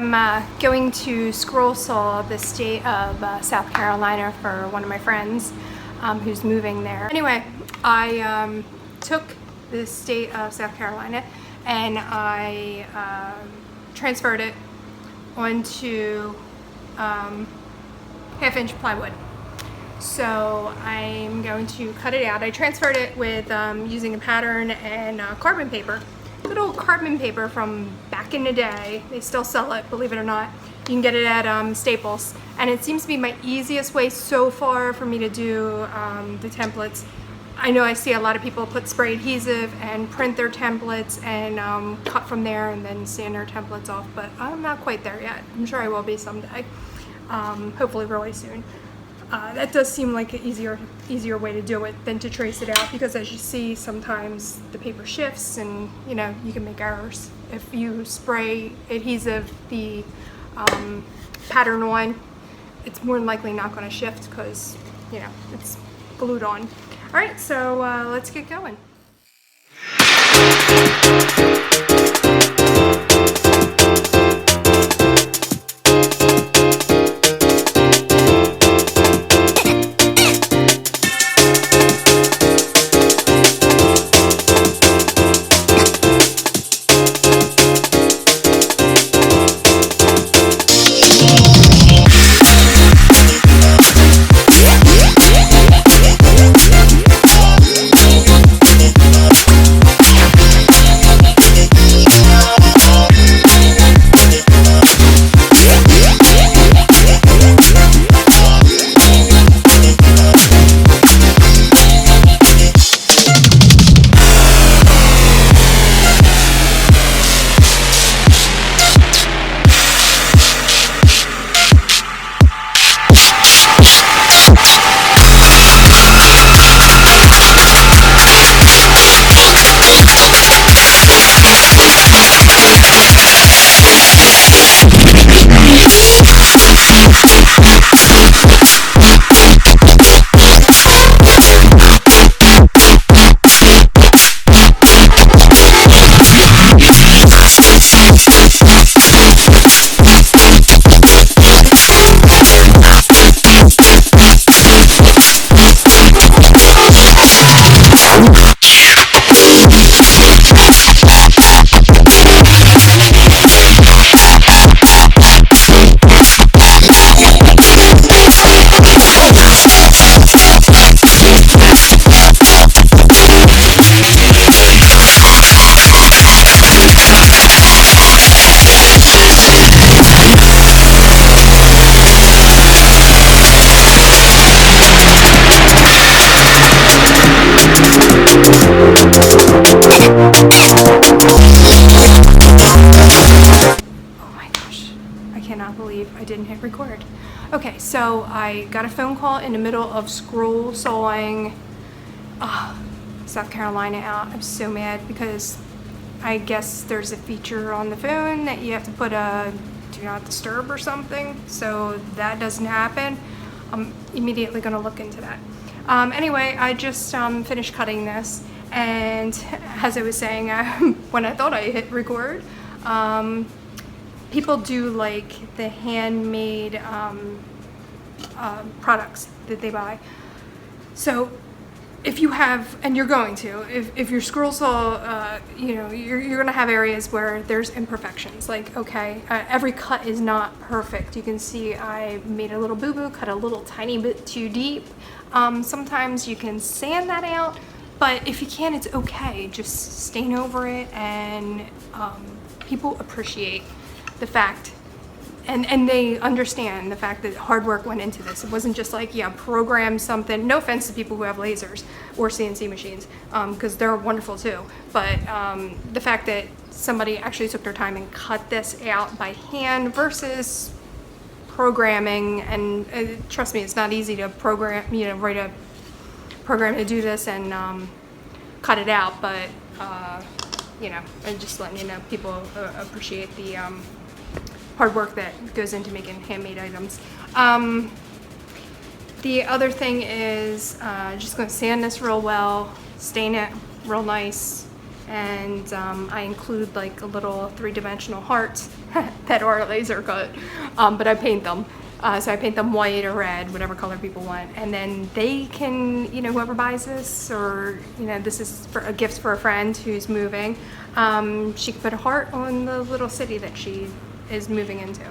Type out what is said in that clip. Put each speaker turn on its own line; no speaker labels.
I'm going to scroll saw the state of South Carolina for one of my friends who's moving there. Anyway, I took the state of South Carolina and I transferred it onto half-inch plywood. So I'm going to cut it out. I transferred it with using a pattern and carbon paper. Good old carbon paper from back in the day. They still sell it, believe it or not. You can get it at Staples. And it seems to be my easiest way so far for me to do the templates. I know I see a lot of people put spray adhesive and print their templates and cut from there and then sand their templates off, but I'm not quite there yet. I'm sure I will be someday, hopefully really soon. That does seem like an easier way to do it than to trace it out, because as you see, sometimes the paper shifts and you know you can make errors. If you spray adhesive the pattern on, it's more than likely not going to shift because you know it's glued on. All right, so let's get going. I didn't hit record. Okay, so I got a phone call in the middle of scroll sawing South Carolina out. I'm so mad because I guess there's a feature on the phone that you have to put a do not disturb or something, so that doesn't happen. I'm immediately going to look into that. Anyway, I just finished cutting this, and as I was saying, when I thought I hit record, people do like the handmade products that they buy. So if you have, and you're going to, if your scroll saw, you know, you're gonna have areas where there's imperfections. Like, okay, every cut is not perfect. You can see I made a little boo-boo, cut a little tiny bit too deep. Sometimes you can sand that out, but if you can, it's okay. Just stain over it, and people appreciate the fact, and they understand the fact that hard work went into this. It wasn't just like, yeah, program something. No offense to people who have lasers or CNC machines, because they're wonderful too. But the fact that somebody actually took their time and cut this out by hand versus programming, and trust me, it's not easy to program, you know, write a program to do this and cut it out, but you know, I'm just letting you know, people appreciate the hard work that goes into making handmade items. The other thing is just going to sand this real well, stain it real nice, and I include like a little 3-dimensional heart that are laser cut, but I paint them. So I paint them white or red, whatever color people want, and then they can, you know, whoever buys this, or, you know, this is for a gift for a friend who's moving, she can put a heart on the little city that she is moving into.